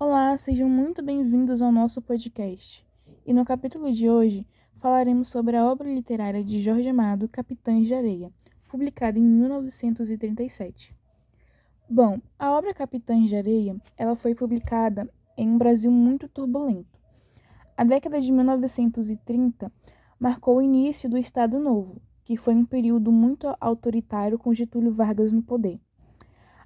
Olá, sejam muito bem-vindos ao nosso podcast. E no capítulo de hoje falaremos sobre a obra literária de Jorge Amado, Capitães de Areia, publicada em 1937. Bom, a obra Capitães de Areia, ela foi publicada em um Brasil muito turbulento. A década de 1930 marcou o início do Estado Novo, que foi um período muito autoritário com Getúlio Vargas no poder.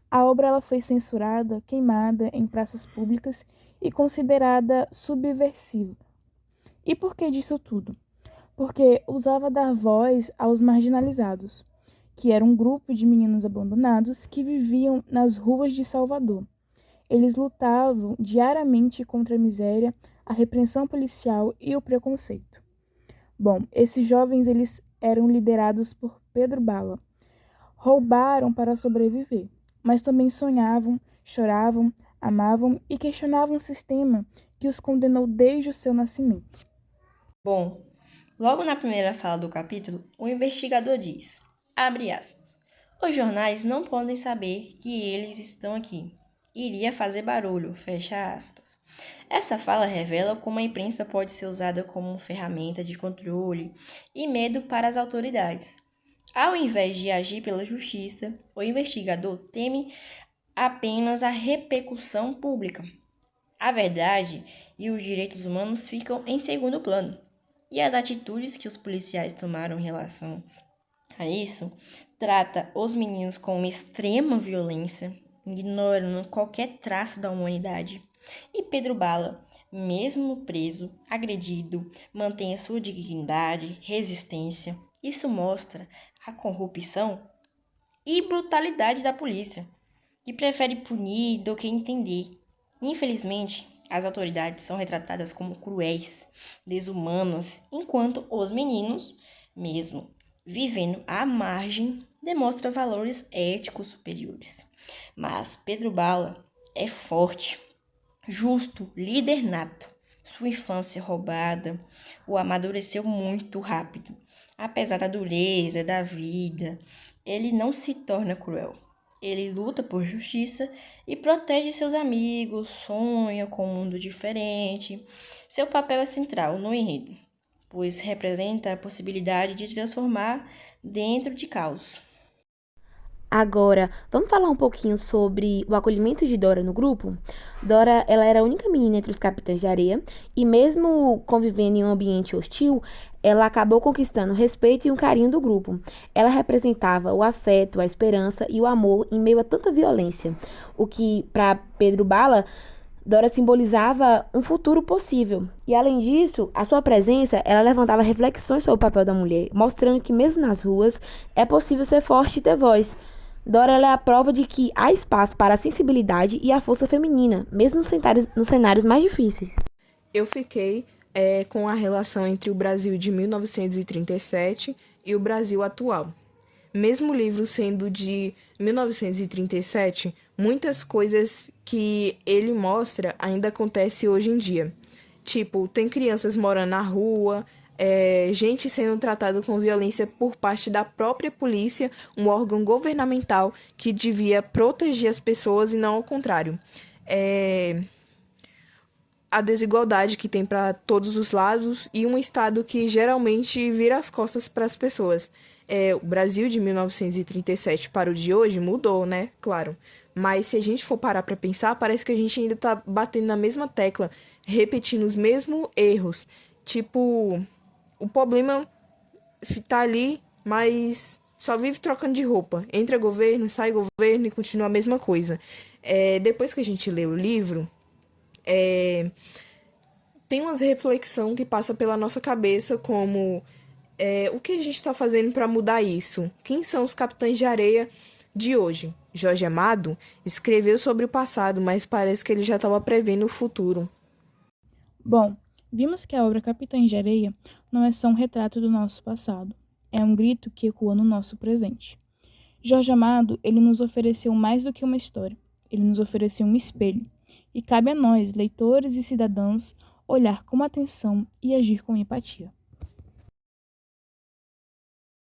A obra ela foi censurada, queimada em praças públicas e considerada subversiva. E por que disso tudo? Porque usava dar voz aos marginalizados, que era um grupo de meninos abandonados que viviam nas ruas de Salvador. Eles lutavam diariamente contra a miséria, a repressão policial e o preconceito. Bom, esses jovens eles eram liderados por Pedro Bala. Roubaram para sobreviver, mas também sonhavam, choravam, amavam e questionavam um sistema que os condenou desde o seu nascimento. Bom, logo na primeira fala do capítulo, o investigador diz, abre aspas, os jornais não podem saber que eles estão aqui. Iria fazer barulho, fecha aspas. Essa fala revela como a imprensa pode ser usada como ferramenta de controle e medo para as autoridades. Ao invés de agir pela justiça, o investigador teme apenas a repercussão pública. A verdade e os direitos humanos ficam em segundo plano. E as atitudes que os policiais tomaram em relação a isso trata os meninos com extrema violência, ignorando qualquer traço da humanidade. E Pedro Bala, mesmo preso, agredido, mantém a sua dignidade, resistência. Isso mostra a corrupção e brutalidade da polícia, que prefere punir do que entender. Infelizmente, as autoridades são retratadas como cruéis, desumanas, enquanto os meninos, mesmo vivendo à margem, demonstram valores éticos superiores. Mas Pedro Bala é forte, justo, líder nato. Sua infância roubada o amadureceu muito rápido. Apesar da dureza da vida, ele não se torna cruel. Ele luta por justiça e protege seus amigos, sonha com um mundo diferente. Seu papel é central no enredo, pois representa a possibilidade de transformar dentro de caos. Agora, vamos falar um pouquinho sobre o acolhimento de Dora no grupo? Dora, ela era a única menina entre os capitães de areia e mesmo convivendo em um ambiente hostil, ela acabou conquistando o respeito e o carinho do grupo. Ela representava o afeto, a esperança e o amor em meio a tanta violência, o que, para Pedro Bala, Dora simbolizava um futuro possível. E além disso, a sua presença, ela levantava reflexões sobre o papel da mulher, mostrando que mesmo nas ruas é possível ser forte e ter voz. Dora ela é a prova de que há espaço para a sensibilidade e a força feminina, mesmo nos cenários mais difíceis. Eu fiquei com a relação entre o Brasil de 1937 e o Brasil atual. Mesmo o livro sendo de 1937, muitas coisas que ele mostra ainda acontecem hoje em dia. Tipo, tem crianças morando na rua, gente sendo tratada com violência por parte da própria polícia, um órgão governamental que devia proteger as pessoas e não ao contrário. A desigualdade que tem para todos os lados e um Estado que geralmente vira as costas para as pessoas. O Brasil de 1937 para o de hoje mudou, né? Claro. Mas se a gente for parar para pensar, parece que a gente ainda tá batendo na mesma tecla, repetindo os mesmos erros. Tipo, o problema tá ali, mas só vive trocando de roupa. Entra governo, sai governo e continua a mesma coisa. Depois que a gente lê o livro, tem umas reflexão que passa pela nossa cabeça, como o que a gente está fazendo para mudar isso? Quem são os capitães de areia de hoje? Jorge Amado escreveu sobre o passado, mas parece que ele já estava prevendo o futuro. Bom, vimos que a obra Capitães de Areia não é só um retrato do nosso passado, é um grito que ecoa no nosso presente. Jorge Amado, ele nos ofereceu mais do que uma história, ele nos ofereceu um espelho, e cabe a nós, leitores e cidadãos, olhar com atenção e agir com empatia.